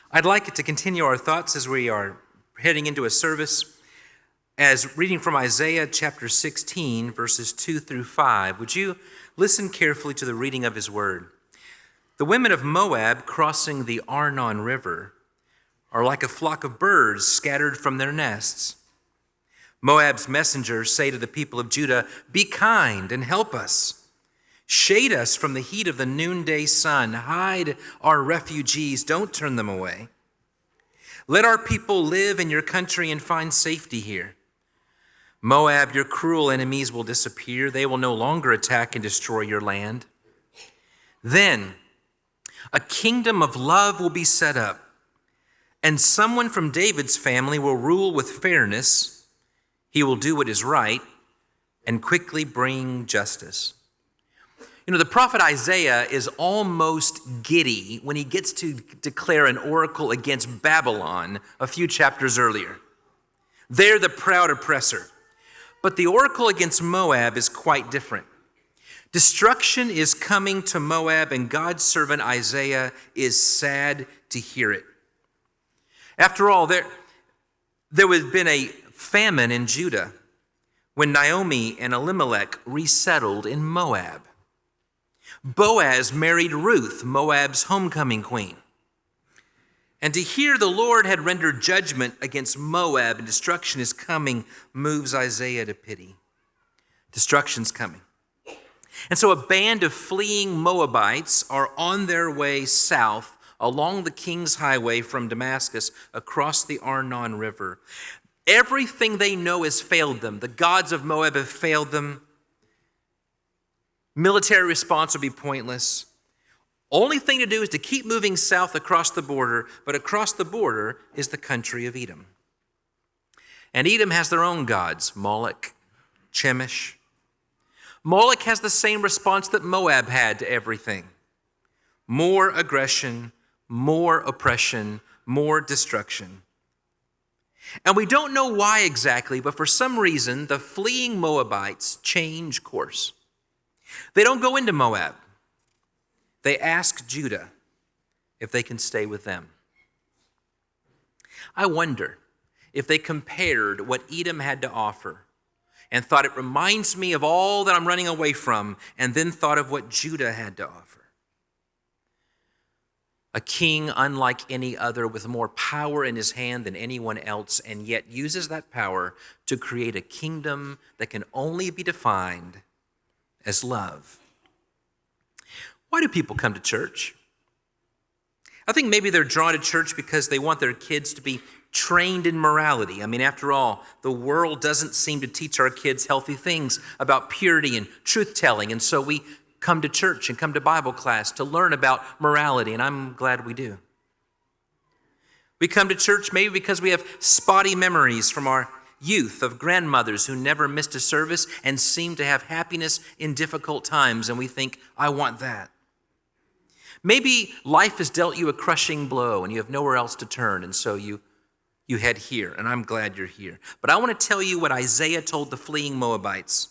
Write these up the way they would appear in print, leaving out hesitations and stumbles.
I'd like to continue our thoughts as we are heading into a service as reading from Isaiah chapter 16, verses 2 through 5. Would you listen carefully to the reading of his word? The women of Moab crossing the Arnon River are like a flock of birds scattered from their nests. Moab's messengers say to the people of Judah, "Be kind and help us. Shade us from the heat of the noonday sun. Hide our refugees. Don't turn them away. Let our people live in your country and find safety here. Moab, your cruel enemies will disappear. They will no longer attack and destroy your land. Then a kingdom of love will be set up, and someone from David's family will rule with fairness. He will do what is right and quickly bring justice." You know, the prophet Isaiah is almost giddy when he gets to declare an oracle against Babylon a few chapters earlier. They're the proud oppressor. But the oracle against Moab is quite different. Destruction is coming to Moab, and God's servant Isaiah is sad to hear it. After all, there had been a famine in Judah when Naomi and Elimelech resettled in Moab. Boaz married Ruth, Moab's homecoming queen. And to hear the Lord had rendered judgment against Moab and destruction is coming moves Isaiah to pity. Destruction's coming. And so a band of fleeing Moabites are on their way south along the King's Highway from Damascus across the Arnon River. Everything they know has failed them. The gods of Moab have failed them. Military response will be pointless. Only thing to do is to keep moving south across the border, but across the border is the country of Edom. And Edom has their own gods, Moloch, Chemosh. Moloch has the same response that Moab had to everything. More aggression, more oppression, more destruction. And we don't know why exactly, but for some reason, the fleeing Moabites change course. They don't go into Moab. They ask Judah if they can stay with them. I wonder if they compared what Edom had to offer and thought it reminds me of all that I'm running away from, and then thought of what Judah had to offer. A king unlike any other with more power in his hand than anyone else, and yet uses that power to create a kingdom that can only be defined as love. Why do people come to church? I think maybe they're drawn to church because they want their kids to be trained in morality. I mean, after all, the world doesn't seem to teach our kids healthy things about purity and truth-telling, and so we come to church and come to Bible class to learn about morality, and I'm glad we do. We come to church maybe because we have spotty memories from our youth of grandmothers who never missed a service and seem to have happiness in difficult times, and we think, I want that. Maybe life has dealt you a crushing blow and you have nowhere else to turn, and so you head here, and I'm glad you're here. But I want to tell you what Isaiah told the fleeing Moabites,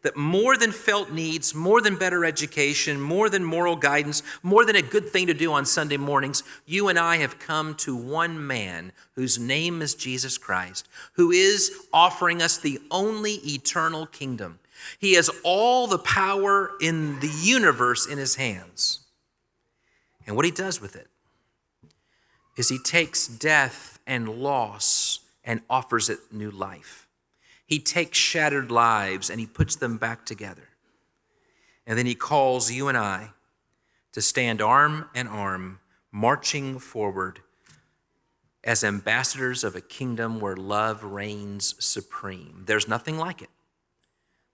that more than felt needs, more than better education, more than moral guidance, more than a good thing to do on Sunday mornings, you and I have come to one man whose name is Jesus Christ, who is offering us the only eternal kingdom. He has all the power in the universe in his hands. And what he does with it is he takes death and loss and offers it new life. He takes shattered lives and he puts them back together. And then he calls you and I to stand arm in arm, marching forward as ambassadors of a kingdom where love reigns supreme. There's nothing like it.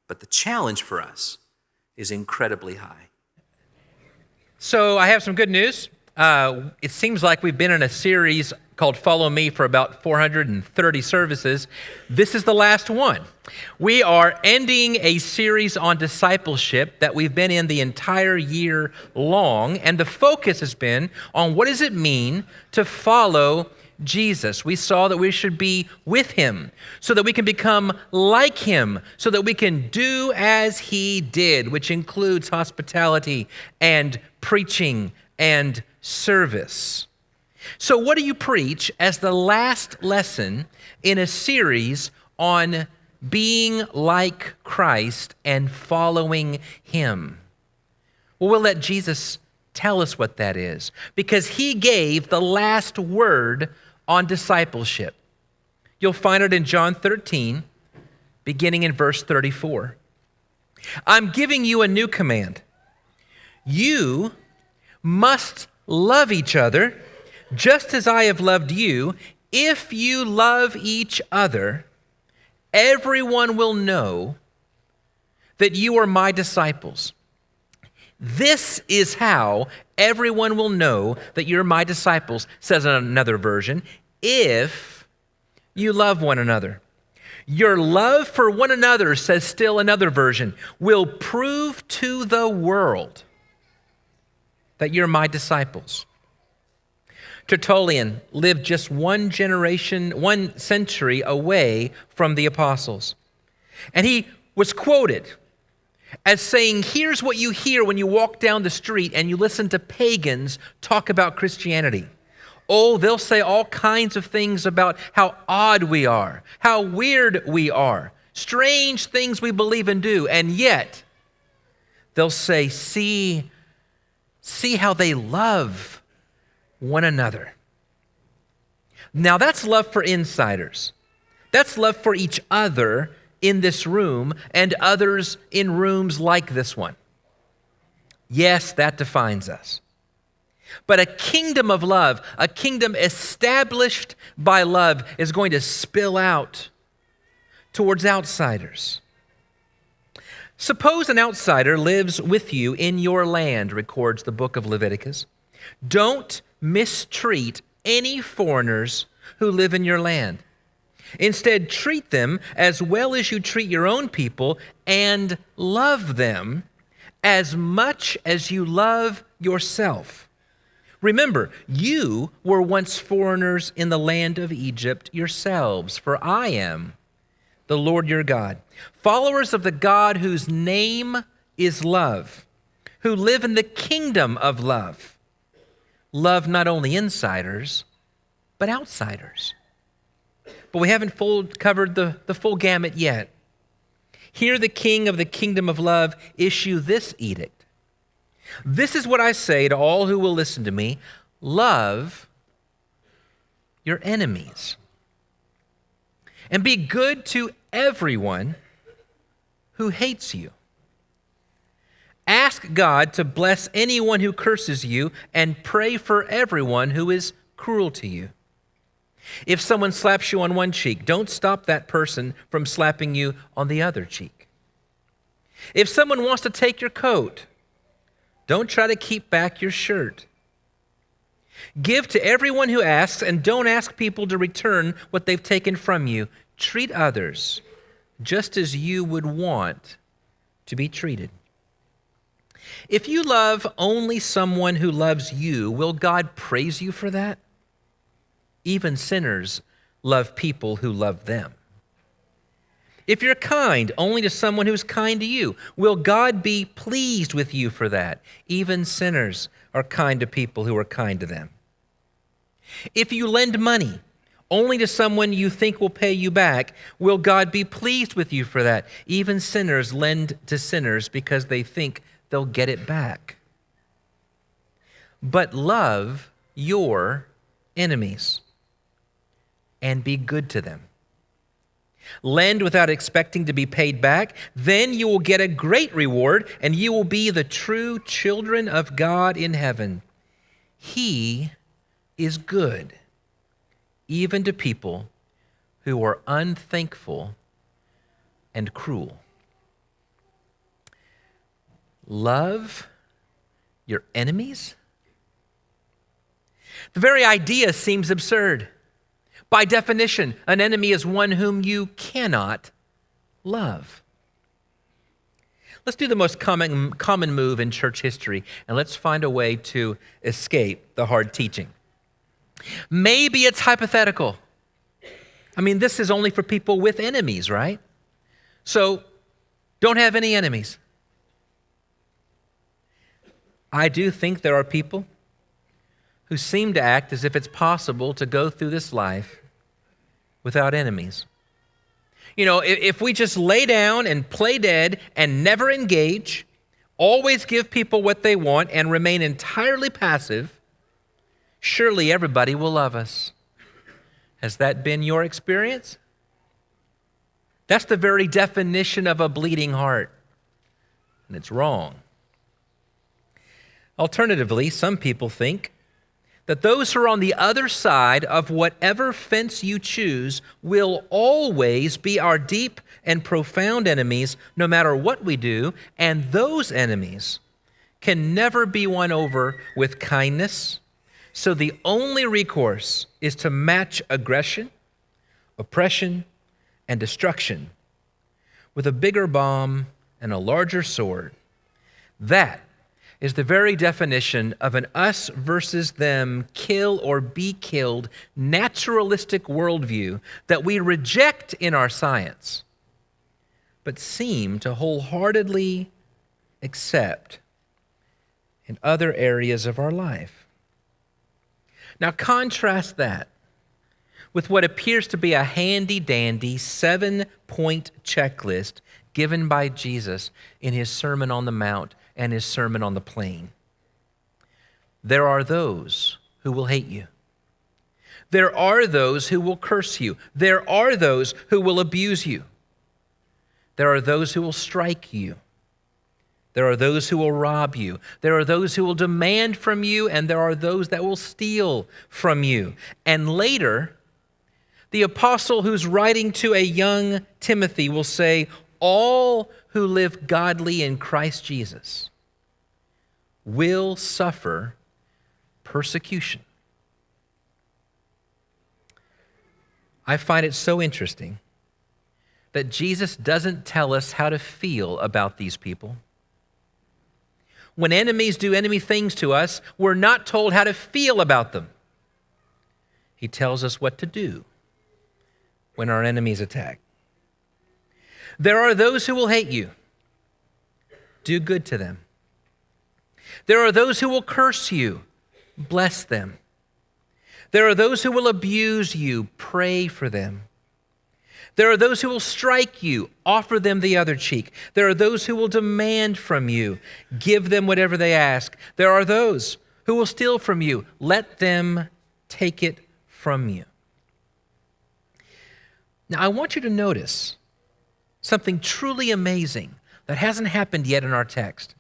But the challenge for us is incredibly high. So I have some good news. It seems like we've been in a series called Follow Me for about 430 services. This is the last one. We are ending a series on discipleship that we've been in the entire year long, and the focus has been on what does it mean to follow Jesus. We saw that we should be with him so that we can become like him, so that we can do as he did, which includes hospitality and preaching and service. So what do you preach as the last lesson in a series on being like Christ and following him? Well, we'll let Jesus tell us what that is, because he gave the last word on discipleship. You'll find it in John 13, beginning in verse 34. I'm giving you a new command. You must love each other just as I have loved you. If you love each other, everyone will know that you are my disciples. This is how everyone will know that you're my disciples, says in another version, if you love one another. Your love for one another, says still another version, will prove to the world that you're my disciples. Tertullian lived just one century away from the apostles. And he was quoted as saying, here's what you hear when you walk down the street and you listen to pagans talk about Christianity. Oh, they'll say all kinds of things about how odd we are, how weird we are, strange things we believe and do. And yet, they'll say, see how they love one another. Now that's love for insiders. That's love for each other in this room and others in rooms like this one. Yes, that defines us. But a kingdom of love, a kingdom established by love, is going to spill out towards outsiders. Suppose an outsider lives with you in your land, records the book of Leviticus. Don't mistreat any foreigners who live in your land. Instead, treat them as well as you treat your own people and love them as much as you love yourself. Remember, you were once foreigners in the land of Egypt yourselves, for I am the Lord your God. Followers of the God whose name is love, who live in the kingdom of love. Love not only insiders, but outsiders. But we haven't covered the full gamut yet. Hear the king of the kingdom of love issue this edict. This is what I say to all who will listen to me. Love your enemies. And be good to everyone who hates you. Ask God to bless anyone who curses you and pray for everyone who is cruel to you. If someone slaps you on one cheek, don't stop that person from slapping you on the other cheek. If someone wants to take your coat, don't try to keep back your shirt. Give to everyone who asks, and don't ask people to return what they've taken from you. Treat others just as you would want to be treated. If you love only someone who loves you, will God praise you for that? Even sinners love people who love them. If you're kind only to someone who's kind to you, will God be pleased with you for that? Even sinners are kind to people who are kind to them. If you lend money only to someone you think will pay you back, will God be pleased with you for that? Even sinners lend to sinners because they think they'll get it back. But love your enemies and be good to them. Lend without expecting to be paid back, then you will get a great reward, and you will be the true children of God in heaven. He is good even to people who are unthankful and cruel. Love your enemies? The very idea seems absurd. By definition, an enemy is one whom you cannot love. Let's do the most common move in church history, and let's find a way to escape the hard teaching. Maybe it's hypothetical. I mean, this is only for people with enemies, right? So, don't have any enemies. I do think there are people who seem to act as if it's possible to go through this life without enemies. You know, if we just lay down and play dead and never engage, always give people what they want and remain entirely passive, surely everybody will love us. Has that been your experience? That's the very definition of a bleeding heart, and it's wrong. Alternatively, some people think that those who are on the other side of whatever fence you choose will always be our deep and profound enemies, no matter what we do, and those enemies can never be won over with kindness. So the only recourse is to match aggression, oppression, and destruction with a bigger bomb and a larger sword. That is the very definition of an us versus them, kill or be killed, naturalistic worldview that we reject in our science, but seem to wholeheartedly accept in other areas of our life. Now contrast that with what appears to be a handy-dandy 7-point checklist given by Jesus in his Sermon on the Mount and his Sermon on the Plain. There are those who will hate you. There are those who will curse you. There are those who will abuse you. There are those who will strike you. There are those who will rob you. There are those who will demand from you, and there are those that will steal from you. And later, the apostle who's writing to a young Timothy will say, all who live godly in Christ Jesus will suffer persecution. I find it so interesting that Jesus doesn't tell us how to feel about these people. When enemies do enemy things to us, we're not told how to feel about them. He tells us what to do when our enemies attack. There are those who will hate you. Do good to them. There are those who will curse you. Bless them. There are those who will abuse you. Pray for them. There are those who will strike you. Offer them the other cheek. There are those who will demand from you. Give them whatever they ask. There are those who will steal from you. Let them take it from you. Now, I want you to notice something truly amazing that hasn't happened yet in our text.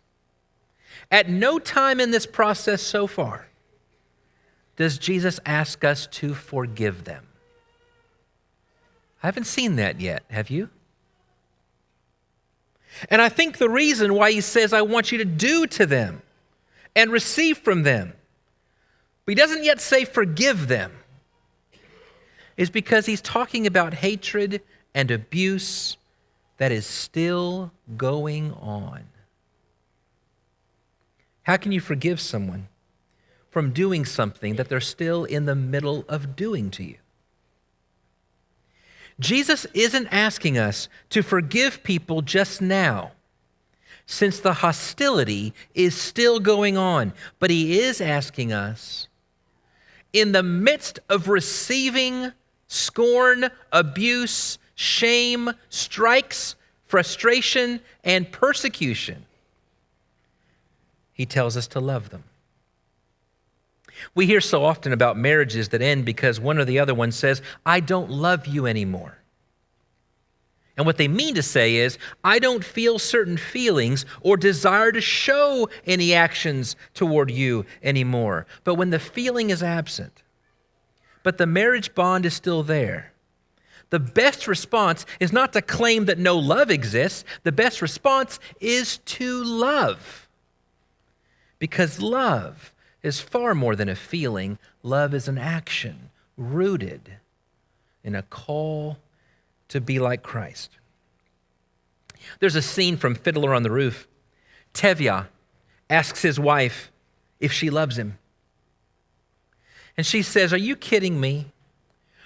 At no time in this process so far does Jesus ask us to forgive them. I haven't seen that yet, have you? And I think the reason why he says, I want you to do to them and receive from them, but he doesn't yet say forgive them, is because he's talking about hatred and abuse that is still going on. How can you forgive someone from doing something that they're still in the middle of doing to you? Jesus isn't asking us to forgive people just now, since the hostility is still going on, but he is asking us, in the midst of receiving scorn, abuse, shame, strikes, frustration, and persecution, he tells us to love them. We hear so often about marriages that end because one or the other one says, I don't love you anymore. And what they mean to say is, I don't feel certain feelings or desire to show any actions toward you anymore. But when the feeling is absent, but the marriage bond is still there. The best response is not to claim that no love exists. The best response is to love. Because love is far more than a feeling. Love is an action rooted in a call to be like Christ. There's a scene from Fiddler on the Roof. Tevye asks his wife if she loves him. And she says, "Are you kidding me?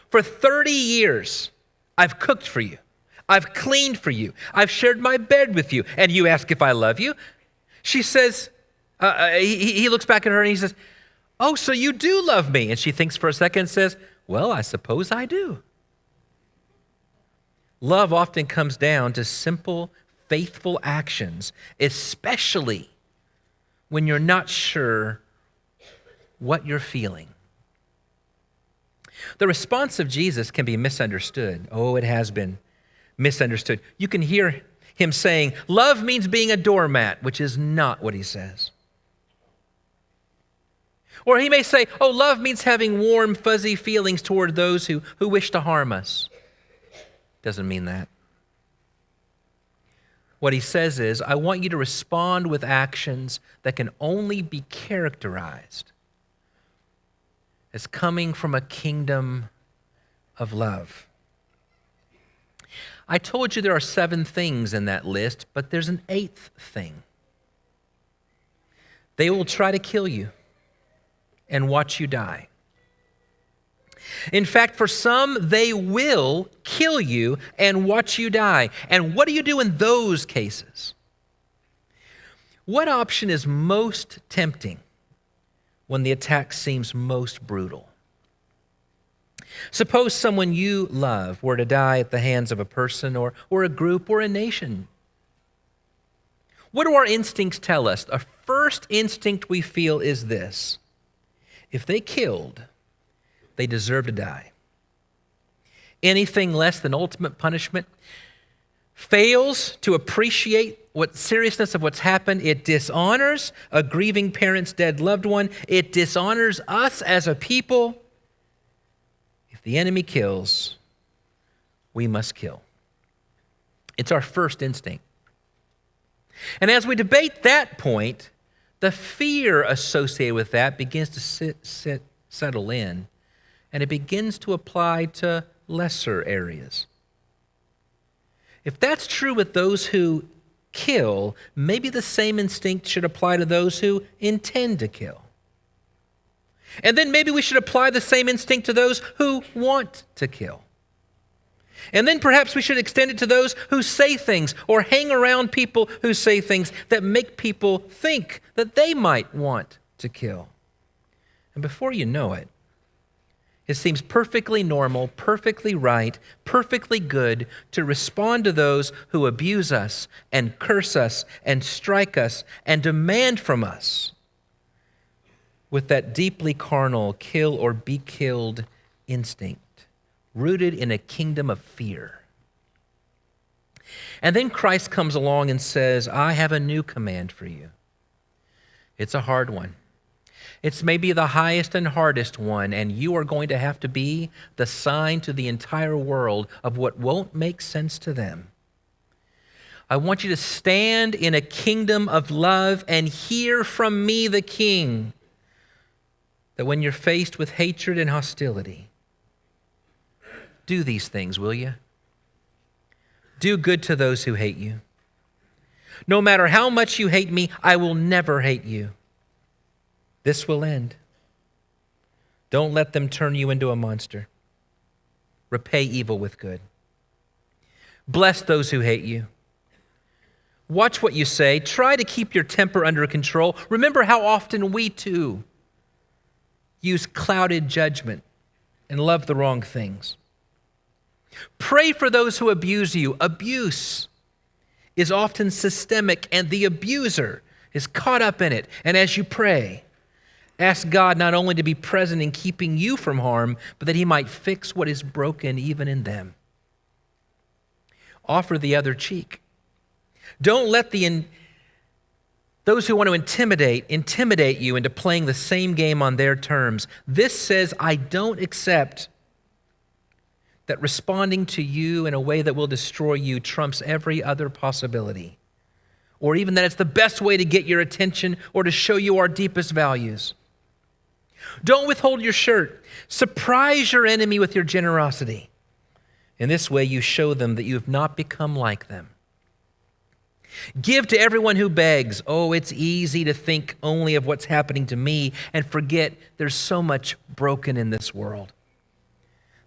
For 30 years, I've cooked for you. I've cleaned for you. I've shared my bed with you. And you ask if I love you?" She says, he looks back at her and he says, "Oh, so you do love me?" And she thinks for a second and says, "Well, I suppose I do." Love often comes down to simple, faithful actions, especially when you're not sure what you're feeling. The response of Jesus can be misunderstood. Oh, it has been misunderstood. You can hear him saying, love means being a doormat, which is not what he says. Or he may say, oh, love means having warm, fuzzy feelings toward those who wish to harm us. Doesn't mean that. What he says is, I want you to respond with actions that can only be characterized as coming from a kingdom of love. I told you there are 7 things in that list, but there's an 8th thing. They will try to kill you and watch you die. In fact, for some, they will kill you and watch you die. And what do you do in those cases? What option is most tempting when the attack seems most brutal? Suppose someone you love were to die at the hands of a person or a group or a nation. What do our instincts tell us? Our first instinct we feel is this: if they killed, they deserve to die. Anything less than ultimate punishment fails to appreciate what seriousness of what's happened. It dishonors a grieving parent's dead loved one. It dishonors us as a people. If the enemy kills, we must kill. It's our first instinct. And as we debate that point, the fear associated with that begins to settle in, and it begins to apply to lesser areas. If that's true with those who kill, maybe the same instinct should apply to those who intend to kill. And then maybe we should apply the same instinct to those who want to kill. And then perhaps we should extend it to those who say things or hang around people who say things that make people think that they might want to kill. And before you know it, it seems perfectly normal, perfectly right, perfectly good to respond to those who abuse us and curse us and strike us and demand from us with that deeply carnal kill or be killed instinct, rooted in a kingdom of fear. And then Christ comes along and says, I have a new command for you. It's a hard one. It's maybe the highest and hardest one, and you are going to have to be the sign to the entire world of what won't make sense to them. I want you to stand in a kingdom of love and hear from me, the King, that when you're faced with hatred and hostility, do these things, will you? Do good to those who hate you. No matter how much you hate me, I will never hate you. This will end. Don't let them turn you into a monster. Repay evil with good. Bless those who hate you. Watch what you say. Try to keep your temper under control. Remember how often we too use clouded judgment and love the wrong things. Pray for those who abuse you. Abuse is often systemic, and the abuser is caught up in it. And as you pray, ask God not only to be present in keeping you from harm, but that he might fix what is broken even in them. Offer the other cheek. Don't let the Those who want to intimidate you into playing the same game on their terms. This says, I don't accept that responding to you in a way that will destroy you trumps every other possibility, or even that it's the best way to get your attention or to show you our deepest values. Don't withhold your shirt. Surprise your enemy with your generosity. In this way, you show them that you have not become like them. Give to everyone who begs. Oh, it's easy to think only of what's happening to me and forget there's so much broken in this world.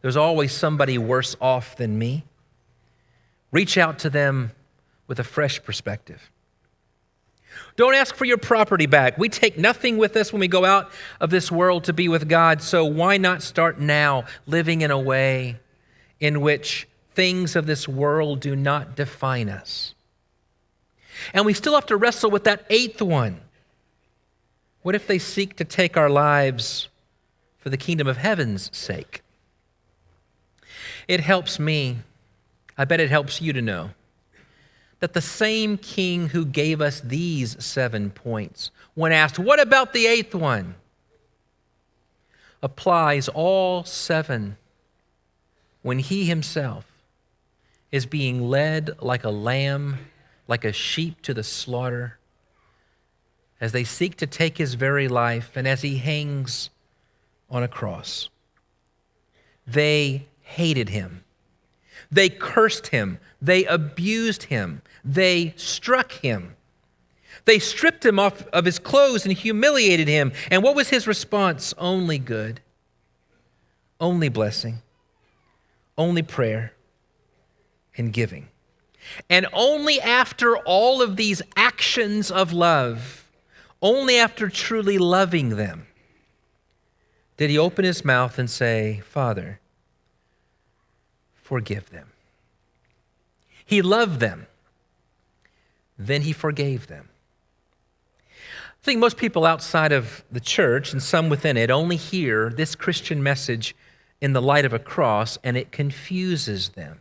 There's always somebody worse off than me. Reach out to them with a fresh perspective. Don't ask for your property back. We take nothing with us when we go out of this world to be with God, so why not start now living in a way in which things of this world do not define us? And we still have to wrestle with that eighth one. What if they seek to take our lives for the kingdom of heaven's sake? It helps me, I bet it helps you to know, that the same king who gave us these 7 points, when asked, what about the eighth one, applies all 7 when he himself is being led like a lamb, like a sheep to the slaughter, as they seek to take his very life, and as he hangs on a cross. They hated him. They cursed him. They abused him. They struck him. They stripped him off of his clothes and humiliated him. And what was his response? Only good, only blessing, only prayer and giving. And only after all of these actions of love, only after truly loving them, did he open his mouth and say, Father, forgive them. He loved them. Then he forgave them. I think most people outside of the church and some within it only hear this Christian message in the light of a cross, and it confuses them.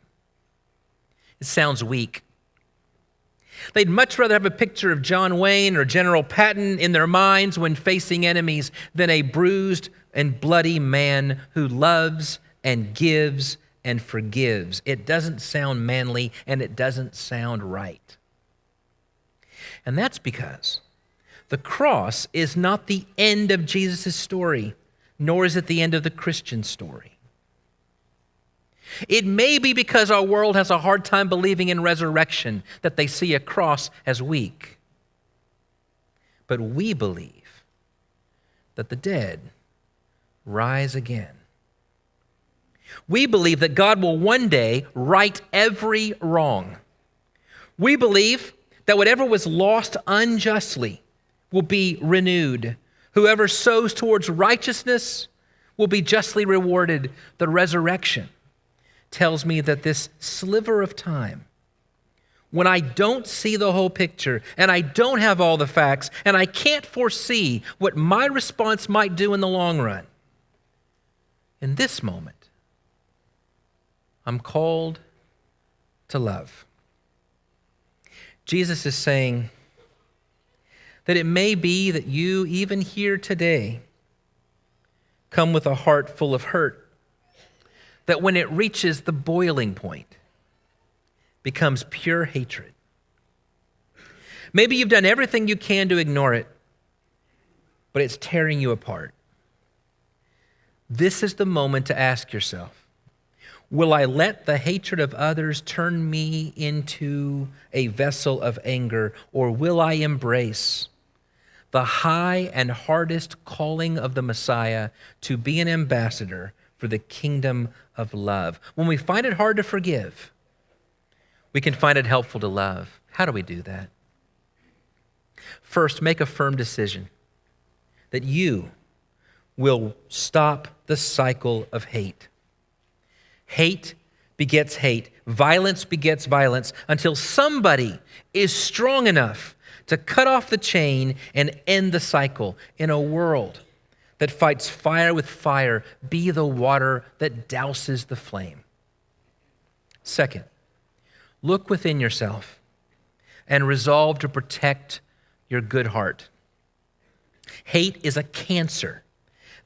It sounds weak. They'd much rather have a picture of John Wayne or General Patton in their minds when facing enemies than a bruised and bloody man who loves and gives and forgives. It doesn't sound manly, and it doesn't sound right. And that's because the cross is not the end of Jesus' story, nor is it the end of the Christian story. It may be because our world has a hard time believing in resurrection that they see a cross as weak. But we believe that the dead rise again. We believe that God will one day right every wrong. We believe that whatever was lost unjustly will be renewed. Whoever sows towards righteousness will be justly rewarded. The resurrection tells me that this sliver of time, when I don't see the whole picture and I don't have all the facts and I can't foresee what my response might do in the long run, in this moment, I'm called to love. Jesus is saying that it may be that you, even here today, come with a heart full of hurt, that when it reaches the boiling point, becomes pure hatred. Maybe you've done everything you can to ignore it, but it's tearing you apart. This is the moment to ask yourself, will I let the hatred of others turn me into a vessel of anger, or will I embrace the high and hardest calling of the Messiah to be an ambassador for the kingdom of love? When we find it hard to forgive, we can find it helpful to love. How do we do that? First, make a firm decision that you will stop the cycle of hate. Hate begets hate. Violence begets violence until somebody is strong enough to cut off the chain and end the cycle. In a world that fights fire with fire, be the water that douses the flame. Second, look within yourself and resolve to protect your good heart. Hate is a cancer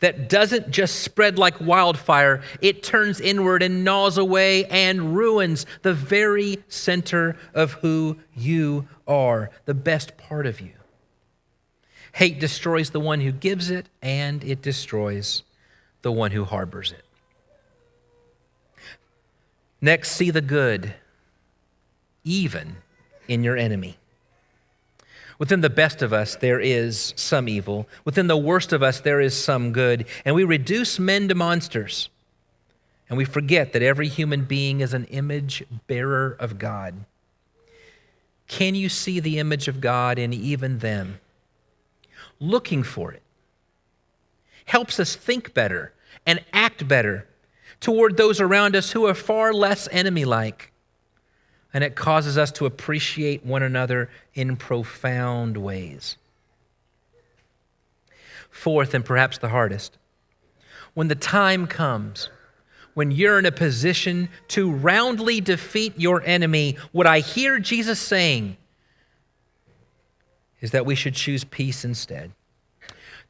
that doesn't just spread like wildfire. It turns inward and gnaws away and ruins the very center of who you are, the best part of you. Hate destroys the one who gives it, and it destroys the one who harbors it. Next, see the good, even in your enemy. Within the best of us, there is some evil. Within the worst of us, there is some good. And we reduce men to monsters. And we forget that every human being is an image bearer of God. Can you see the image of God in even them? Looking for it helps us think better and act better toward those around us who are far less enemy-like. And it causes us to appreciate one another in profound ways. Fourth, and perhaps the hardest, when the time comes, when you're in a position to roundly defeat your enemy, what I hear Jesus saying is that we should choose peace instead.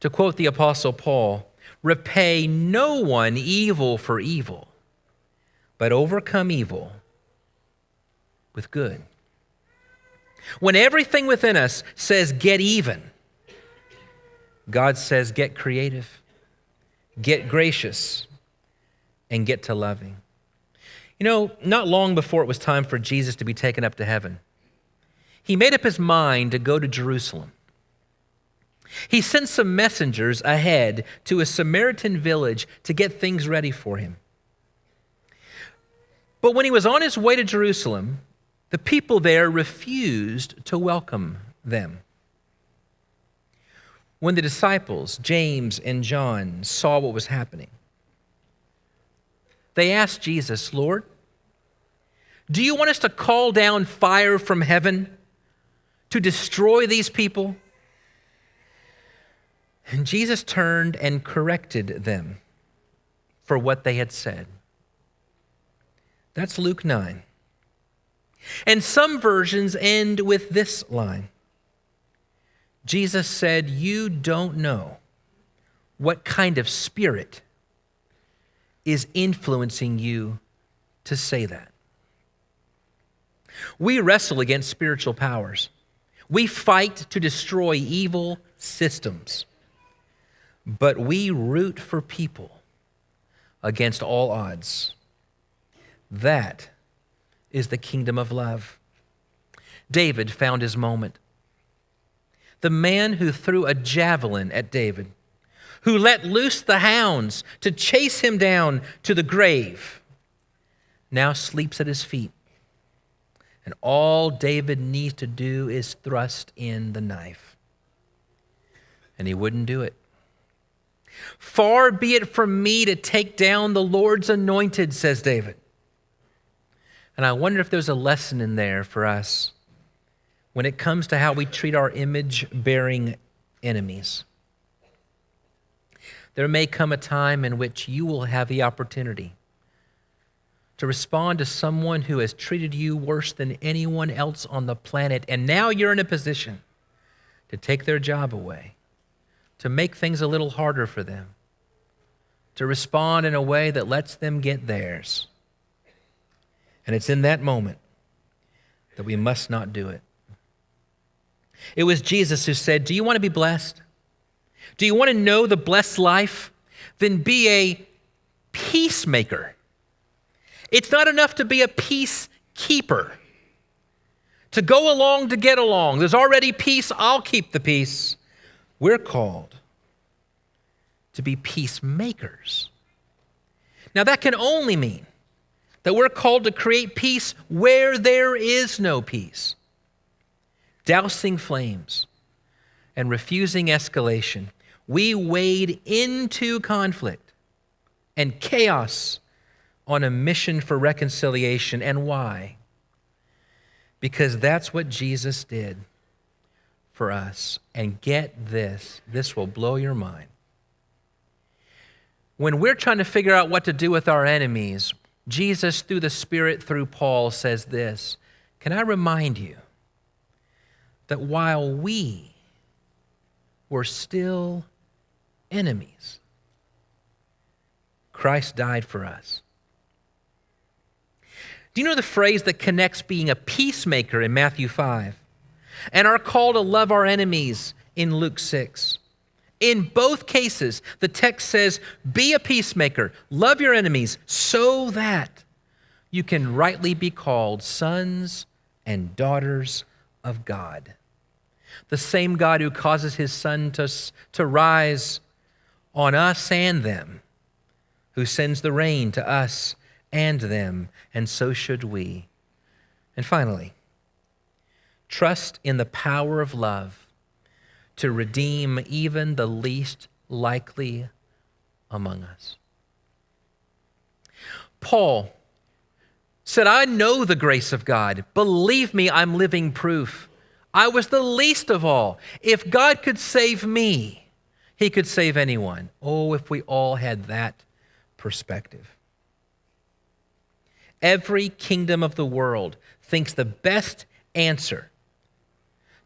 To quote the Apostle Paul, repay no one evil for evil, but overcome evil with good. When everything within us says get even, God says get creative, get gracious, and get to loving. You know, not long before it was time for Jesus to be taken up to heaven, he made up his mind to go to Jerusalem. He sent some messengers ahead to a Samaritan village to get things ready for him. But when he was on his way to Jerusalem, the people there refused to welcome them. When the disciples, James and John, saw what was happening, they asked Jesus, Lord, do you want us to call down fire from heaven to destroy these people? And Jesus turned and corrected them for what they had said. That's Luke 9. And some versions end with this line. Jesus said, you don't know what kind of spirit is influencing you to say that. We wrestle against spiritual powers. We fight to destroy evil systems. But we root for people against all odds. That is the kingdom of love. David found his moment. The man who threw a javelin at David, who let loose the hounds to chase him down to the grave, now sleeps at his feet. And all David needs to do is thrust in the knife. And he wouldn't do it. Far be it from me to take down the Lord's anointed, says David. And I wonder if there's a lesson in there for us when it comes to how we treat our image-bearing enemies. There may come a time in which you will have the opportunity to respond to someone who has treated you worse than anyone else on the planet, and now you're in a position to take their job away, to make things a little harder for them, to respond in a way that lets them get theirs. And it's in that moment that we must not do it. It was Jesus who said, do you want to be blessed? Do you want to know the blessed life? Then be a peacemaker. It's not enough to be a peacekeeper, to go along to get along. There's already peace, I'll keep the peace. We're called to be peacemakers. Now that can only mean that we're called to create peace where there is no peace. Dousing flames and refusing escalation, we wade into conflict and chaos on a mission for reconciliation. And why? Because that's what Jesus did for us. And get this, this will blow your mind. When we're trying to figure out what to do with our enemies, Jesus, through the Spirit, through Paul, says this, can I remind you that while we were still enemies, Christ died for us. Do you know the phrase that connects being a peacemaker in Matthew 5 and our call to love our enemies in Luke 6? In both cases, the text says, be a peacemaker, love your enemies, so that you can rightly be called sons and daughters of God. The same God who causes his sun to rise on us and them, who sends the rain to us and them, and so should we. And finally, trust in the power of love to redeem even the least likely among us. Paul said, I know the grace of God. Believe me, I'm living proof. I was the least of all. If God could save me, he could save anyone. Oh, if we all had that perspective. Every kingdom of the world thinks the best answer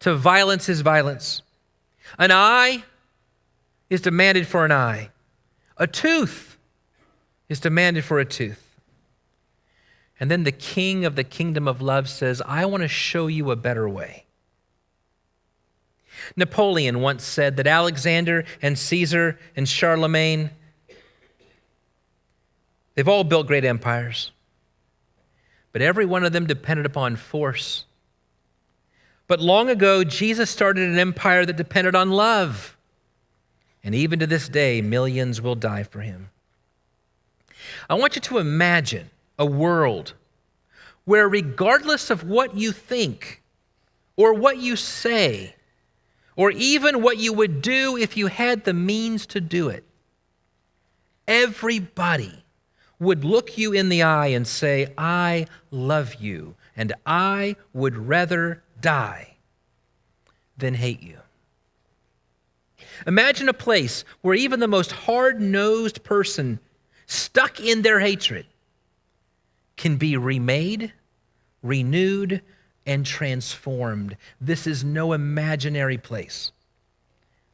to violence is violence. An eye is demanded for an eye. A tooth is demanded for a tooth. And then the king of the kingdom of love says, I want to show you a better way. Napoleon once said that Alexander and Caesar and Charlemagne, they've all built great empires, but every one of them depended upon force. But long ago, Jesus started an empire that depended on love. And even to this day, millions will die for him. I want you to imagine a world where regardless of what you think or what you say, or even what you would do if you had the means to do it, everybody would look you in the eye and say, I love you, and I would rather die than hate you. Imagine a place where even the most hard-nosed person stuck in their hatred can be remade, renewed, and transformed. This is no imaginary place.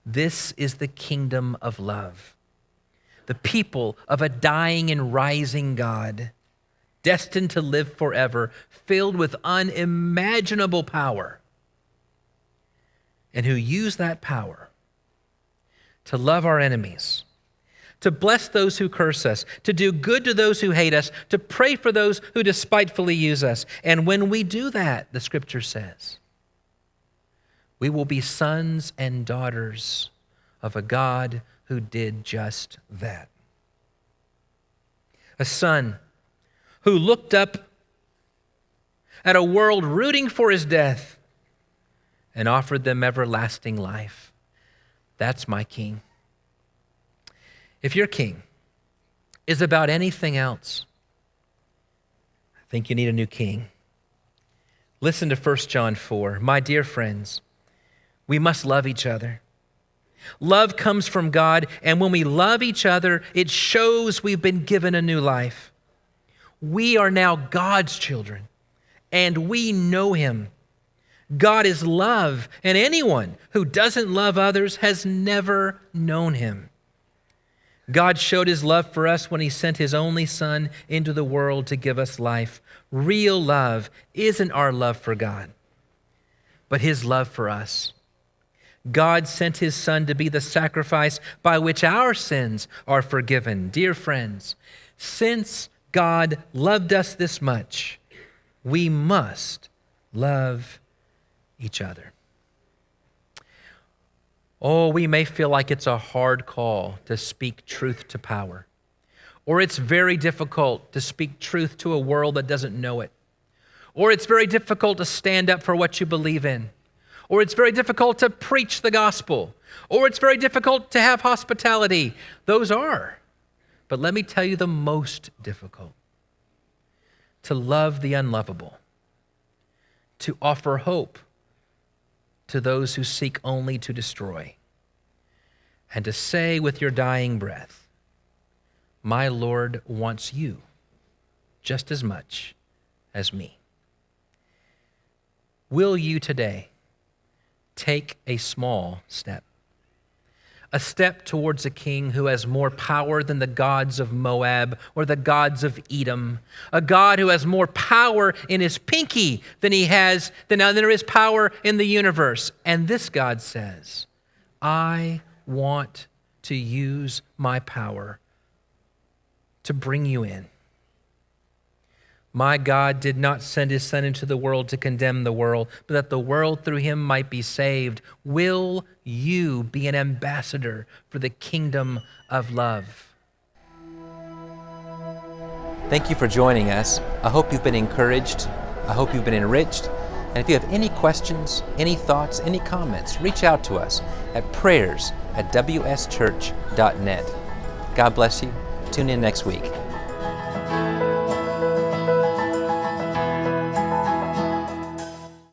This is the kingdom of love. The people of a dying and rising God, destined to live forever, filled with unimaginable power, and who use that power to love our enemies, to bless those who curse us, to do good to those who hate us, to pray for those who despitefully use us. And when we do that, the scripture says, we will be sons and daughters of a God who did just that. A son who looked up at a world rooting for his death and offered them everlasting life. That's my king. If your king is about anything else, I think you need a new king. Listen to 1 John 4. My dear friends, we must love each other. Love comes from God, and when we love each other, it shows we've been given a new life. We are now God's children, and we know him. God is love, and anyone who doesn't love others has never known him. God showed his love for us when he sent his only Son into the world to give us life. Real love isn't our love for God, but his love for us. God sent his Son to be the sacrifice by which our sins are forgiven. Dear friends, since God loved us this much, we must love each other. Oh, we may feel like it's a hard call to speak truth to power, or it's very difficult to speak truth to a world that doesn't know it, or it's very difficult to stand up for what you believe in, or it's very difficult to preach the gospel, or it's very difficult to have hospitality. Those are. But let me tell you the most difficult: to love the unlovable, to offer hope to those who seek only to destroy, and to say with your dying breath, my Lord wants you just as much as me. Will you today take a small step? a step towards a king who has more power than the gods of Moab or the gods of Edom, a God who has more power in his pinky than there is power in the universe. And this God says, I want to use my power to bring you in. My God did not send his Son into the world to condemn the world, but that the world through him might be saved. Will you be an ambassador for the kingdom of love? Thank you for joining us. I hope you've been encouraged. I hope you've been enriched. And if you have any questions, any thoughts, any comments, reach out to us at prayers@wschurch.net. God bless you. Tune in next week.